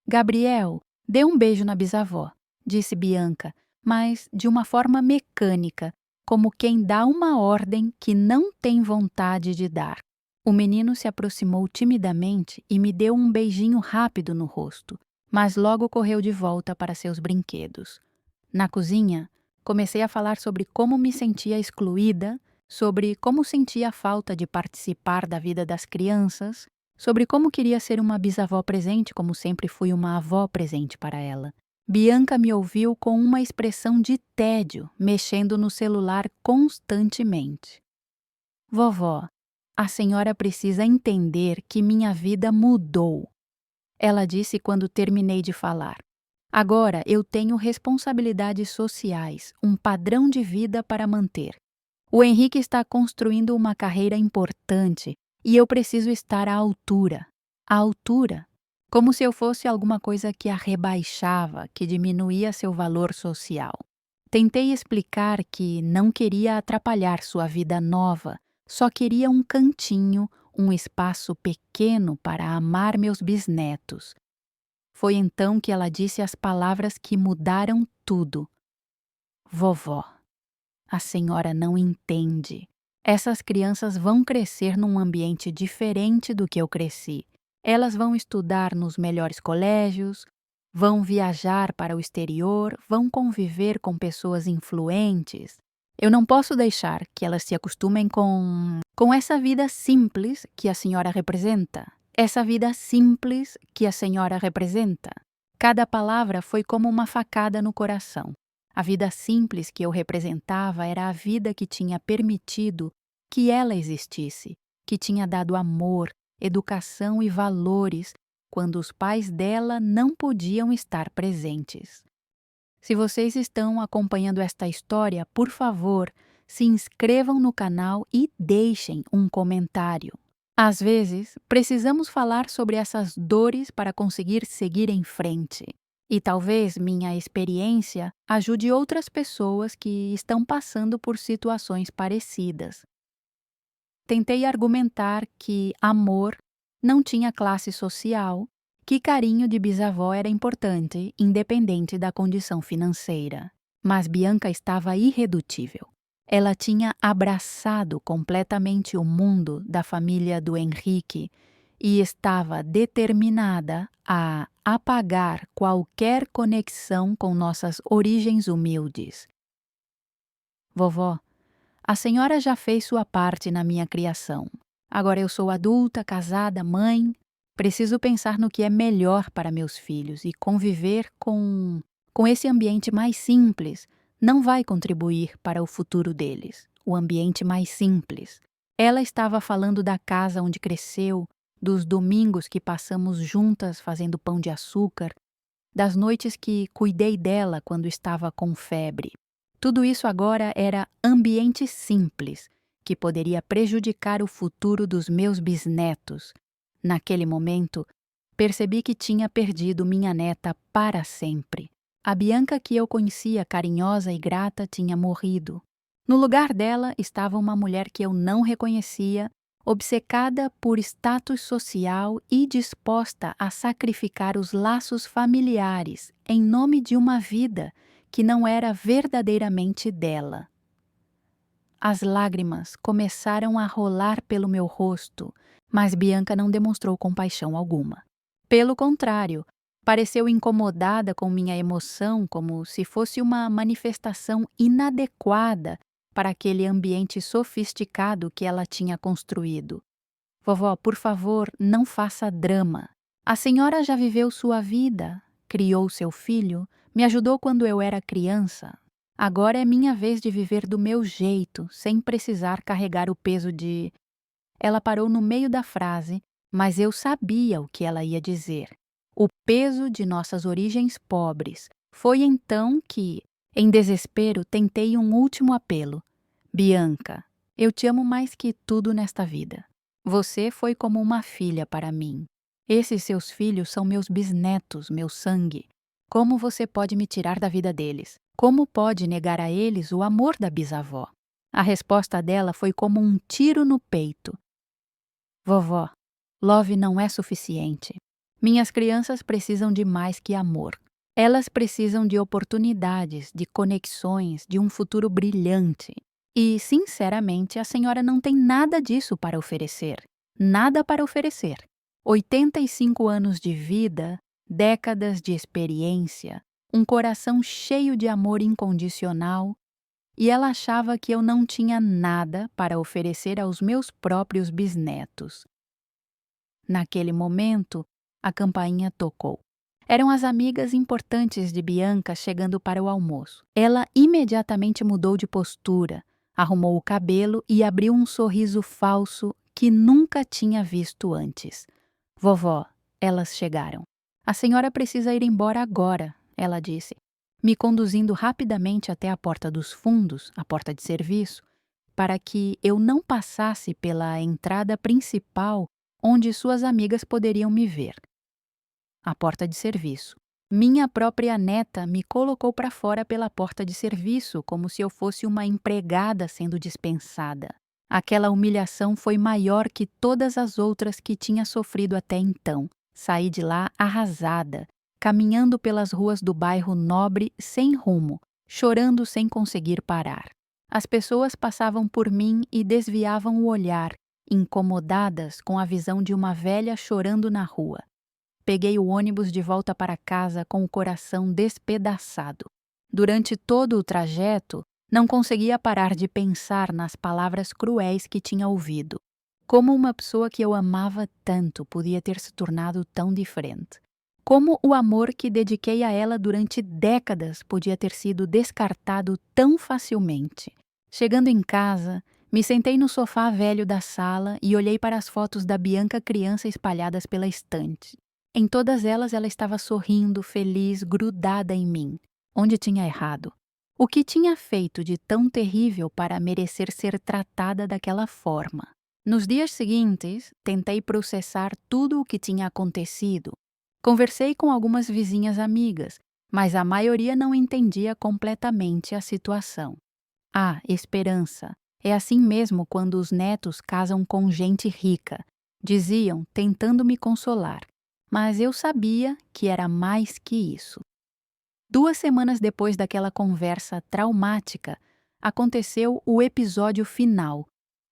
Gabriel, dê um beijo na bisavó, disse Bianca, mas de uma forma mecânica, como quem dá uma ordem que não tem vontade de dar. O menino se aproximou timidamente e me deu um beijinho rápido no rosto, mas logo correu de volta para seus brinquedos. Na cozinha, comecei a falar sobre como me sentia excluída, sobre como sentia a falta de participar da vida das crianças, sobre como queria ser uma bisavó presente como sempre fui uma avó presente para ela. Bianca me ouviu com uma expressão de tédio, mexendo no celular constantemente. Vovó, a senhora precisa entender que minha vida mudou, ela disse quando terminei de falar. Agora eu tenho responsabilidades sociais, um padrão de vida para manter. O Henrique está construindo uma carreira importante e eu preciso estar à altura. À altura? Como se eu fosse alguma coisa que a rebaixava, que diminuía seu valor social. Tentei explicar que não queria atrapalhar sua vida nova, só queria um cantinho, um espaço pequeno para amar meus bisnetos. Foi então que ela disse as palavras que mudaram tudo. Vovó, a senhora não entende. Essas crianças vão crescer num ambiente diferente do que eu cresci. Elas vão estudar nos melhores colégios, vão viajar para o exterior, vão conviver com pessoas influentes. Eu não posso deixar que elas se acostumem com essa vida simples que a senhora representa. Essa vida simples que a senhora representa. Cada palavra foi como uma facada no coração. A vida simples que eu representava era a vida que tinha permitido que ela existisse, que tinha dado amor, educação e valores quando os pais dela não podiam estar presentes. Se vocês estão acompanhando esta história, por favor, se inscrevam no canal e deixem um comentário. Às vezes, precisamos falar sobre essas dores para conseguir seguir em frente. E talvez minha experiência ajude outras pessoas que estão passando por situações parecidas. Tentei argumentar que amor não tinha classe social, que carinho de bisavó era importante, independente da condição financeira. Mas Bianca estava irredutível. Ela tinha abraçado completamente o mundo da família do Henrique e estava determinada a apagar qualquer conexão com nossas origens humildes. Vovó, a senhora já fez sua parte na minha criação. Agora eu sou adulta, casada, mãe. Preciso pensar no que é melhor para meus filhos e conviver com esse ambiente mais simples não vai contribuir para o futuro deles. O ambiente mais simples. Ela estava falando da casa onde cresceu, dos domingos que passamos juntas fazendo pão de açúcar, das noites que cuidei dela quando estava com febre. Tudo isso agora era ambiente simples, que poderia prejudicar o futuro dos meus bisnetos. Naquele momento, percebi que tinha perdido minha neta para sempre. A Bianca que eu conhecia carinhosa e grata tinha morrido. No lugar dela estava uma mulher que eu não reconhecia, obcecada por status social e disposta a sacrificar os laços familiares em nome de uma vida que não era verdadeiramente dela. As lágrimas começaram a rolar pelo meu rosto, mas Bianca não demonstrou compaixão alguma. Pelo contrário, pareceu incomodada com minha emoção, como se fosse uma manifestação inadequada para aquele ambiente sofisticado que ela tinha construído. Vovó, por favor, não faça drama. A senhora já viveu sua vida, criou seu filho, me ajudou quando eu era criança. Agora é minha vez de viver do meu jeito, sem precisar carregar o peso de... Ela parou no meio da frase, mas eu sabia o que ela ia dizer. O peso de nossas origens pobres. Foi então que, Em desespero, tentei um último apelo. Bianca, eu te amo mais que tudo nesta vida. Você foi como uma filha para mim. Esses seus filhos são meus bisnetos, meu sangue. Como você pode me tirar da vida deles? Como pode negar a eles o amor da bisavó? A resposta dela foi como um tiro no peito. Vovó, love não é suficiente. Minhas crianças precisam de mais que amor. Elas precisam de oportunidades, de conexões, de um futuro brilhante. E, sinceramente, a senhora não tem nada disso para oferecer. Nada para oferecer. 85 anos de vida, décadas de experiência, um coração cheio de amor incondicional, e ela achava que eu não tinha nada para oferecer aos meus próprios bisnetos. Naquele momento, a campainha tocou. Eram as amigas importantes de Bianca chegando para o almoço. Ela imediatamente mudou de postura, arrumou o cabelo e abriu um sorriso falso que nunca tinha visto antes. Vovó, elas chegaram. A senhora precisa ir embora agora, ela disse, me conduzindo rapidamente até a porta dos fundos, a porta de serviço, para que eu não passasse pela entrada principal onde suas amigas poderiam me ver. A porta de serviço. Minha própria neta me colocou para fora pela porta de serviço, como se eu fosse uma empregada sendo dispensada. Aquela humilhação foi maior que todas as outras que tinha sofrido até então. Saí de lá arrasada, caminhando pelas ruas do bairro nobre sem rumo, chorando sem conseguir parar. As pessoas passavam por mim e desviavam o olhar, incomodadas com a visão de uma velha chorando na rua. Peguei o ônibus de volta para casa com o coração despedaçado. Durante todo o trajeto, não conseguia parar de pensar nas palavras cruéis que tinha ouvido. Como uma pessoa que eu amava tanto podia ter se tornado tão diferente? Como o amor que dediquei a ela durante décadas podia ter sido descartado tão facilmente? Chegando em casa, me sentei no sofá velho da sala e olhei para as fotos da Bianca criança espalhadas pela estante. Em todas elas ela estava sorrindo, feliz, grudada em mim. Onde tinha errado? O que tinha feito de tão terrível para merecer ser tratada daquela forma? Nos dias seguintes, tentei processar tudo o que tinha acontecido. Conversei com algumas vizinhas amigas, mas a maioria não entendia completamente a situação. Ah, esperança. É assim mesmo quando os netos casam com gente rica, diziam, tentando me consolar. Mas eu sabia que era mais que isso. 2 semanas depois daquela conversa traumática, aconteceu o episódio final,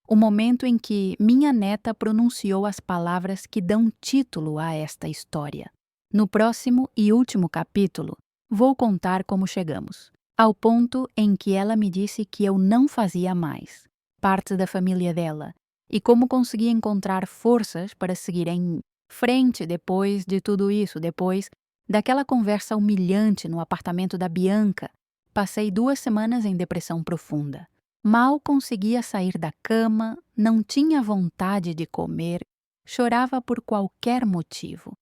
o momento em que minha neta pronunciou as palavras que dão título a esta história. No próximo e último capítulo, vou contar como chegamos, ao ponto em que ela me disse que eu não fazia mais parte da família dela e como consegui encontrar forças para seguir em frente depois de tudo isso, depois daquela conversa humilhante no apartamento da Bianca. Passei 2 semanas em depressão profunda. Mal conseguia sair da cama, não tinha vontade de comer, chorava por qualquer motivo.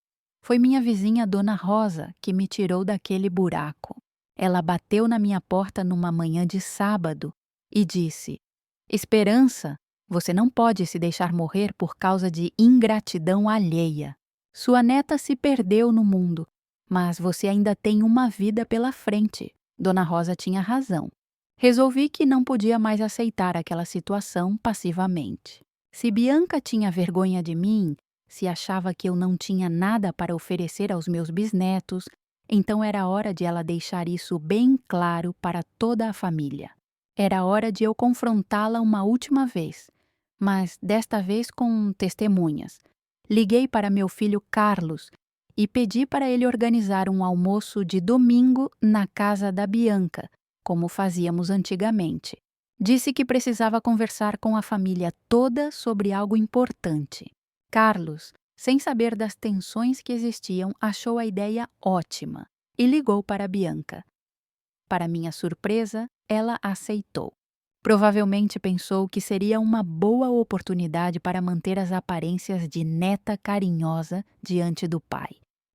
Foi minha vizinha Dona Rosa que me tirou daquele buraco. Ela bateu na minha porta numa manhã de sábado e disse: Esperança, você não pode se deixar morrer por causa de ingratidão alheia. Sua neta se perdeu no mundo, mas você ainda tem uma vida pela frente. Dona Rosa tinha razão. Resolvi que não podia mais aceitar aquela situação passivamente. Se Bianca tinha vergonha de mim, se achava que eu não tinha nada para oferecer aos meus bisnetos, então era hora de ela deixar isso bem claro para toda a família. Era hora de eu confrontá-la uma última vez, mas desta vez com testemunhas. Liguei para meu filho Carlos e pedi para ele organizar um almoço de domingo na casa da Bianca, como fazíamos antigamente. Disse que precisava conversar com a família toda sobre algo importante. Carlos, sem saber das tensões que existiam, achou a ideia ótima e ligou para a Bianca. Para minha surpresa, ela aceitou. Provavelmente pensou que seria uma boa oportunidade para manter as aparências de neta carinhosa diante do pai.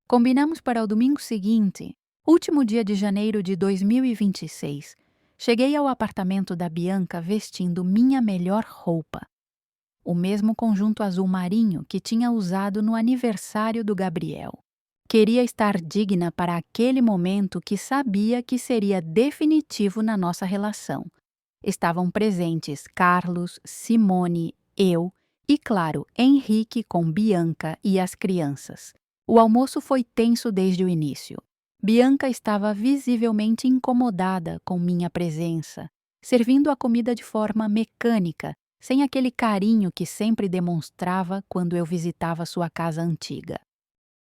Combinamos para o domingo seguinte. Último dia de janeiro de 2026. Cheguei ao apartamento da Bianca vestindo minha melhor roupa. O mesmo conjunto azul marinho que tinha usado no aniversário do Gabriel. Queria estar digna para aquele momento que sabia que seria definitivo na nossa relação. Estavam presentes Carlos, Simone, eu e, claro, Henrique com Bianca e as crianças. O almoço foi tenso desde o início. Bianca estava visivelmente incomodada com minha presença, servindo a comida de forma mecânica, sem aquele carinho que sempre demonstrava quando eu visitava sua casa antiga.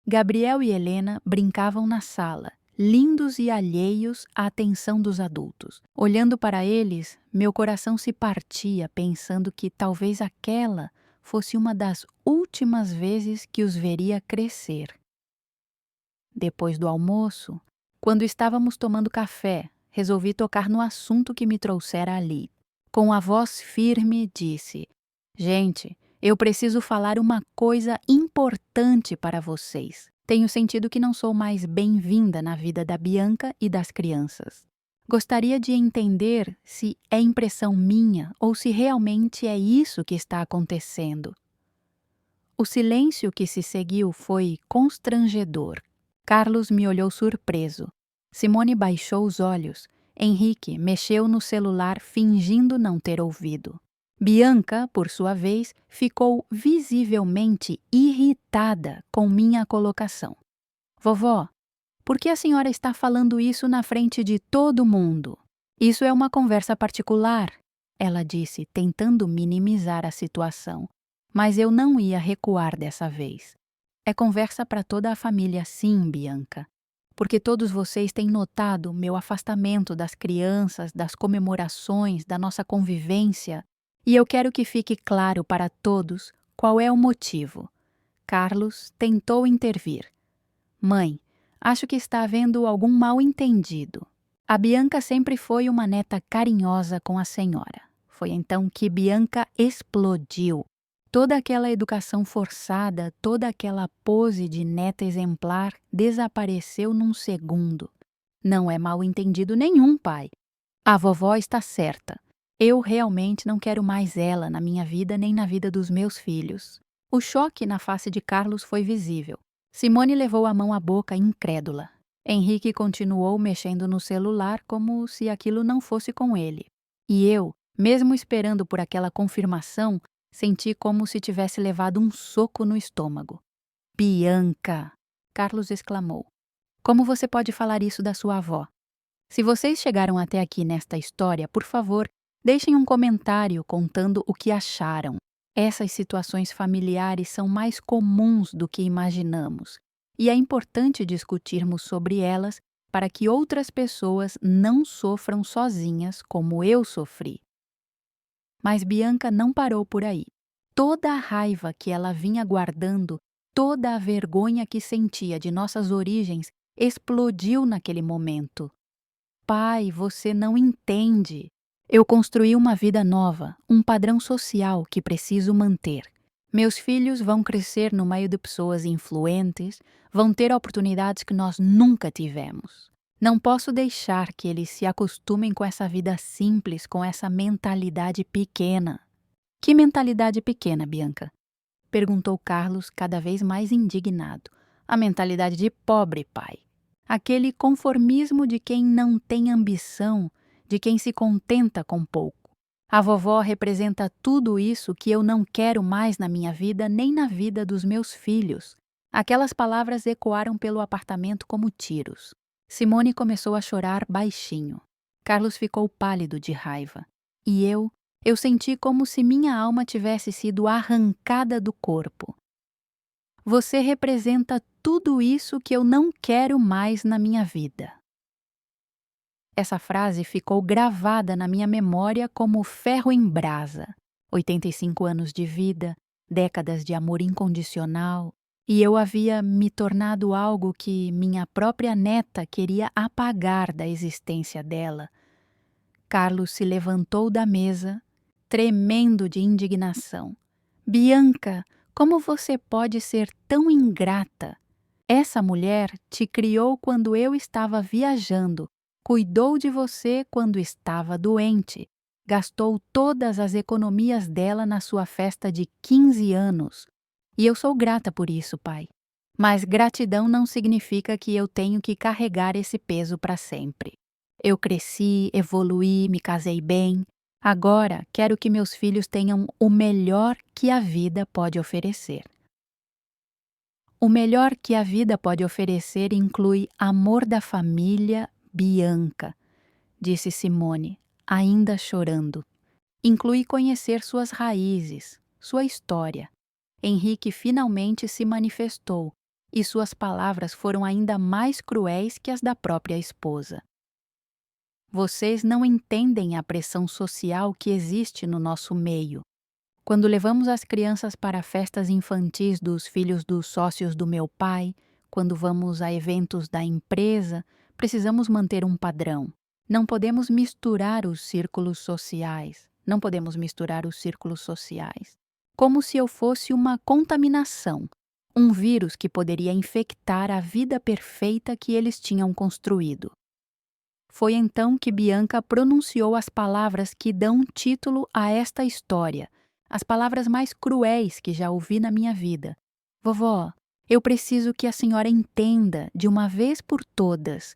Gabriel e Helena brincavam na sala, lindos e alheios à atenção dos adultos. Olhando para eles, meu coração se partia pensando que talvez aquela fosse uma das últimas vezes que os veria crescer. Depois do almoço, quando estávamos tomando café, resolvi tocar no assunto que me trouxera ali. Com a voz firme, disse: Gente, eu preciso falar uma coisa importante para vocês. Tenho sentido que não sou mais bem-vinda na vida da Bianca e das crianças. Gostaria de entender se é impressão minha ou se realmente é isso que está acontecendo. O silêncio que se seguiu foi constrangedor. Carlos me olhou surpreso. Simone baixou os olhos. Henrique mexeu no celular fingindo não ter ouvido. Bianca, por sua vez, ficou visivelmente irritada com minha colocação. Vovó, por que a senhora está falando isso na frente de todo mundo? Isso é uma conversa particular, ela disse, tentando minimizar a situação. Mas eu não ia recuar dessa vez. É conversa para toda a família, sim, Bianca. Porque todos vocês têm notado meu afastamento das crianças, das comemorações, da nossa convivência. E eu quero que fique claro para todos qual é o motivo. Carlos tentou intervir. Mãe, acho que está havendo algum mal-entendido. A Bianca sempre foi uma neta carinhosa com a senhora. Foi então que Bianca explodiu. Toda aquela educação forçada, toda aquela pose de neta exemplar desapareceu num segundo. Não é mal-entendido nenhum, pai. A vovó está certa. Eu realmente não quero mais ela na minha vida nem na vida dos meus filhos. O choque na face de Carlos foi visível. Simone levou a mão à boca incrédula. Henrique continuou mexendo no celular como se aquilo não fosse com ele. E eu, mesmo esperando por aquela confirmação, senti como se tivesse levado um soco no estômago. Bianca! Carlos exclamou. Como você pode falar isso da sua avó? Se vocês chegaram até aqui nesta história, por favor, deixem um comentário contando o que acharam. Essas situações familiares são mais comuns do que imaginamos, e é importante discutirmos sobre elas para que outras pessoas não sofram sozinhas como eu sofri. Mas Bianca não parou por aí. Toda a raiva que ela vinha guardando, toda a vergonha que sentia de nossas origens explodiu naquele momento. Pai, você não entende. Eu construí uma vida nova, um padrão social que preciso manter. Meus filhos vão crescer no meio de pessoas influentes, vão ter oportunidades que nós nunca tivemos. Não posso deixar que eles se acostumem com essa vida simples, com essa mentalidade pequena. Que mentalidade pequena, Bianca? Perguntou Carlos, cada vez mais indignado. A mentalidade de pobre, pai. Aquele conformismo de quem não tem ambição, de quem se contenta com pouco. A vovó representa tudo isso que eu não quero mais na minha vida nem na vida dos meus filhos. Aquelas palavras ecoaram pelo apartamento como tiros. Simone começou a chorar baixinho. Carlos ficou pálido de raiva. E eu senti como se minha alma tivesse sido arrancada do corpo. Você representa tudo isso que eu não quero mais na minha vida. Essa frase ficou gravada na minha memória como ferro em brasa. 85 anos de vida, décadas de amor incondicional, e eu havia me tornado algo que minha própria neta queria apagar da existência dela. Carlos se levantou da mesa, tremendo de indignação. Bianca, como você pode ser tão ingrata? Essa mulher te criou quando eu estava viajando, cuidou de você quando estava doente, gastou todas as economias dela na sua festa de 15 anos. E eu sou grata por isso, pai. Mas gratidão não significa que eu tenho que carregar esse peso para sempre. Eu cresci, evoluí, me casei bem. Agora quero que meus filhos tenham o melhor que a vida pode oferecer. O melhor que a vida pode oferecer inclui amor da família, Bianca, disse Simone, ainda chorando. Inclui conhecer suas raízes, sua história. Henrique finalmente se manifestou, e suas palavras foram ainda mais cruéis que as da própria esposa. Vocês não entendem a pressão social que existe no nosso meio. Quando levamos as crianças para festas infantis dos filhos dos sócios do meu pai, quando vamos a eventos da empresa, precisamos manter um padrão. Não podemos misturar os círculos sociais. Não podemos misturar os círculos sociais. Como se eu fosse uma contaminação, um vírus que poderia infectar a vida perfeita que eles tinham construído. Foi então que Bianca pronunciou as palavras que dão título a esta história, as palavras mais cruéis que já ouvi na minha vida. Vovó, eu preciso que a senhora entenda, de uma vez por todas,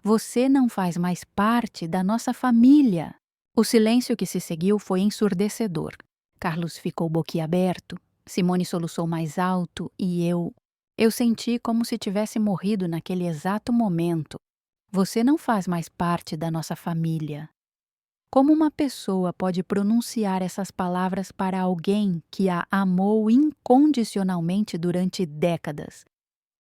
você não faz mais parte da nossa família. O silêncio que se seguiu foi ensurdecedor. Carlos ficou boquiaberto, Simone soluçou mais alto e eu senti como se tivesse morrido naquele exato momento. Você não faz mais parte da nossa família. Como uma pessoa pode pronunciar essas palavras para alguém que a amou incondicionalmente durante décadas?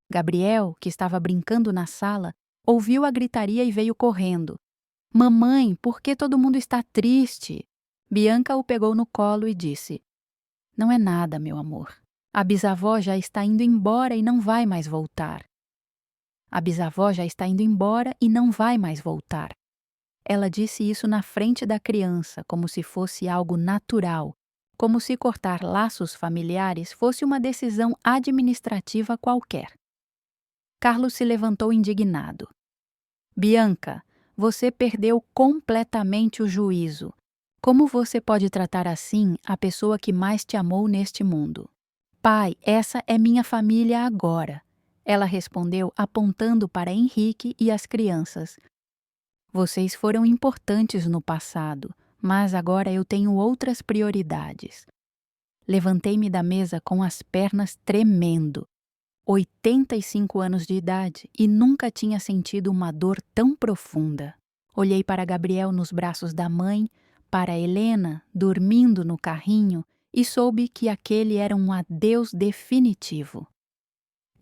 Gabriel, que estava brincando na sala, ouviu a gritaria e veio correndo. Mamãe, por que todo mundo está triste? Bianca o pegou no colo e disse: Não é nada, meu amor. A bisavó já está indo embora e não vai mais voltar. A bisavó já está indo embora e não vai mais voltar. Ela disse isso na frente da criança, como se fosse algo natural, como se cortar laços familiares fosse uma decisão administrativa qualquer. Carlos se levantou indignado. Bianca, você perdeu completamente o juízo. Como você pode tratar assim a pessoa que mais te amou neste mundo? Pai, essa é minha família agora. Ela respondeu apontando para Henrique e as crianças. Vocês foram importantes no passado, mas agora eu tenho outras prioridades. Levantei-me da mesa com as pernas tremendo. 85 anos de idade e nunca tinha sentido uma dor tão profunda. Olhei para Gabriel nos braços da mãe, para Helena dormindo no carrinho e soube que aquele era um adeus definitivo.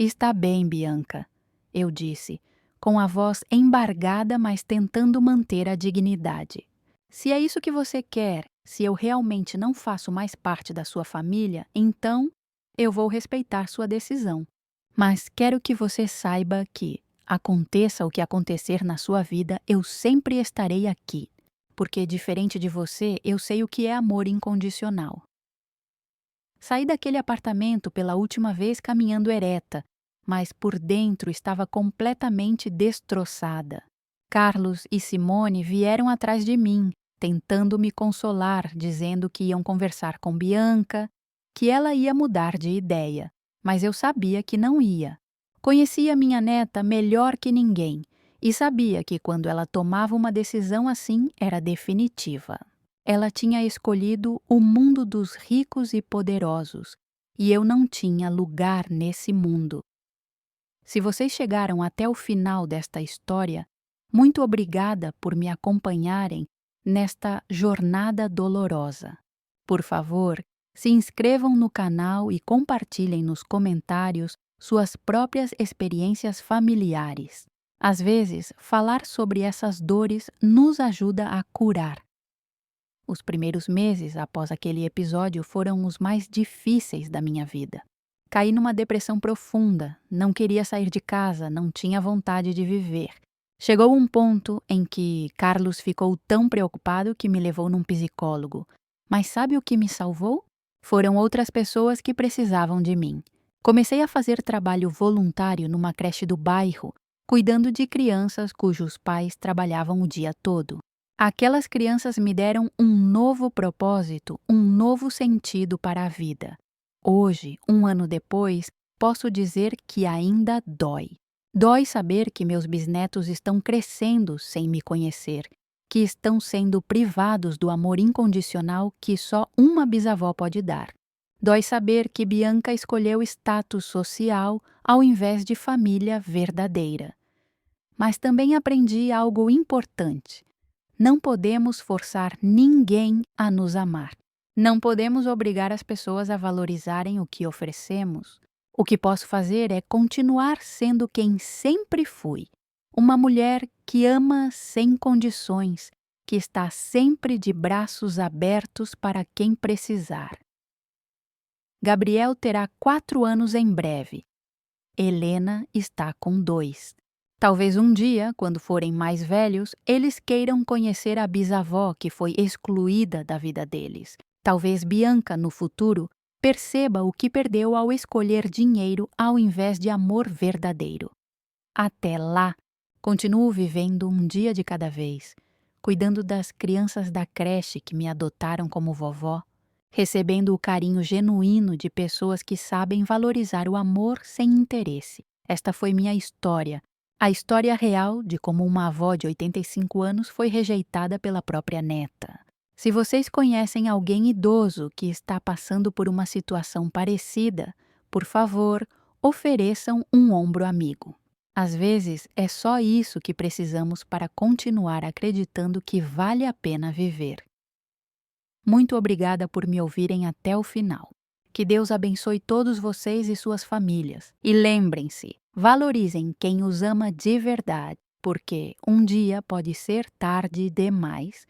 Está bem, Bianca, eu disse, com a voz embargada, mas tentando manter a dignidade. Se é isso que você quer, se eu realmente não faço mais parte da sua família, então eu vou respeitar sua decisão. Mas quero que você saiba que, aconteça o que acontecer na sua vida, eu sempre estarei aqui, porque, diferente de você, eu sei o que é amor incondicional. Saí daquele apartamento pela última vez caminhando ereta, mas por dentro estava completamente destroçada. Carlos e Simone vieram atrás de mim, tentando me consolar, dizendo que iam conversar com Bianca, que ela ia mudar de ideia, mas eu sabia que não ia. Conhecia minha neta melhor que ninguém e sabia que quando ela tomava uma decisão assim era definitiva. Ela tinha escolhido o mundo dos ricos e poderosos, e eu não tinha lugar nesse mundo. Se vocês chegaram até o final desta história, muito obrigada por me acompanharem nesta jornada dolorosa. Por favor, se inscrevam no canal e compartilhem nos comentários suas próprias experiências familiares. Às vezes, falar sobre essas dores nos ajuda a curar. Os primeiros meses após aquele episódio foram os mais difíceis da minha vida. Caí numa depressão profunda, não queria sair de casa, não tinha vontade de viver. Chegou um ponto em que Carlos ficou tão preocupado que me levou num psicólogo. Mas sabe o que me salvou? Foram outras pessoas que precisavam de mim. Comecei a fazer trabalho voluntário numa creche do bairro, cuidando de crianças cujos pais trabalhavam o dia todo. Aquelas crianças me deram um novo propósito, um novo sentido para a vida. Hoje, um ano depois, posso dizer que ainda dói. Dói saber que meus bisnetos estão crescendo sem me conhecer, que estão sendo privados do amor incondicional que só uma bisavó pode dar. Dói saber que Bianca escolheu status social ao invés de família verdadeira. Mas também aprendi algo importante. Não podemos forçar ninguém a nos amar. Não podemos obrigar as pessoas a valorizarem o que oferecemos. O que posso fazer é continuar sendo quem sempre fui. Uma mulher que ama sem condições, que está sempre de braços abertos para quem precisar. Gabriel terá 4 anos em breve. Helena está com 2. Talvez um dia, quando forem mais velhos, eles queiram conhecer a bisavó que foi excluída da vida deles. Talvez Bianca, no futuro, perceba o que perdeu ao escolher dinheiro ao invés de amor verdadeiro. Até lá, continuo vivendo um dia de cada vez, cuidando das crianças da creche que me adotaram como vovó, recebendo o carinho genuíno de pessoas que sabem valorizar o amor sem interesse. Esta foi minha história, a história real de como uma avó de 85 anos foi rejeitada pela própria neta. Se vocês conhecem alguém idoso que está passando por uma situação parecida, por favor, ofereçam um ombro amigo. Às vezes, é só isso que precisamos para continuar acreditando que vale a pena viver. Muito obrigada por me ouvirem até o final. Que Deus abençoe todos vocês e suas famílias. E lembrem-se, valorizem quem os ama de verdade, porque um dia pode ser tarde demais